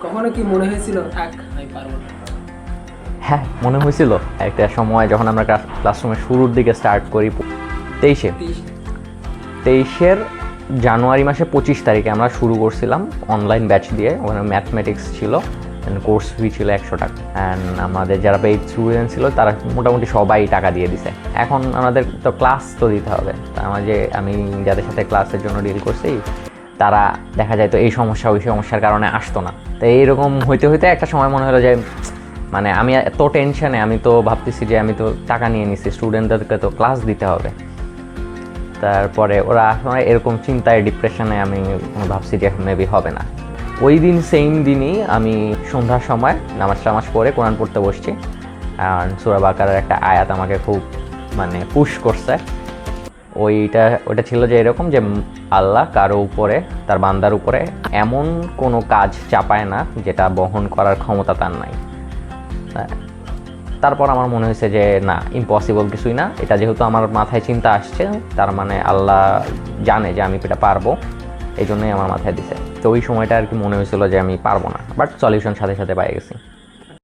কখনো কি মনে হয়েছিল থাক আমি পারবো না? হ্যাঁ, মনে হয়েছিল একটা সময় যখন আমরা ক্লাসরুমের শুরুর দিকে স্টার্ট করি 23-এ 23-এর জানুয়ারি মাসে 25 তারিখে আমরা শুরু করছিলাম অনলাইন ব্যাচ দিয়ে। ওখানে ম্যাথমেটিক্স ছিল, কোর্স ফি ছিল 100 টাকা। অ্যান্ড আমাদের যারা পেইড স্টুডেন্ট ছিল তারা মোটামুটি সবাই টাকা দিয়ে দিছে। এখন আমাদের তো ক্লাস তো দিতে হবে। তা আমি যাদের সাথে ক্লাসের জন্য ডিল করছি তারা দেখা যায় তো এই সমস্যা ওই সমস্যার কারণে আসতো না। তো এইরকম হইতে হইতে একটা সময় মনে হলো যে মানে আমি এত টেনশনে, আমি তো ভাবতেছি যে আমি তো টাকা নিয়ে নিছি, স্টুডেন্টদেরকে তো ক্লাস দিতে হবে। তারপরে ওরা আসলে এরকম চিন্তায় ডিপ্রেশনে আমি ভাবছি যে মেবি হবে না। ওই দিন সেম দিনই আমি সন্ধ্যার সময় নামাজ পড়ে কোরআন পড়তে বসছি। আর সূরা বাকারার একটা আয়াত আমাকে খুব মানে পুশ করছে। ওইটা ছিল যে এরকম যে আল্লাহ কারো উপরে, তার বান্দার উপরে এমন কোনো কাজ চাপায় না যেটা বহন করার ক্ষমতা তার নাই। তারপর আমার মনে হয়েছে যে না, ইম্পসিবল কিছুই না। এটা যেহেতু আমার মাথায় চিন্তা আসছে, তার মানে আল্লাহ জানে যে আমি এটা পারবো, এই জন্যই আমার মাথায় দিছে। তো ওই সময়টা আর কি মনে হয়েছিল যে আমি পারবো না, বাট সলিউশন সাথে সাথে পেয়ে গেছি।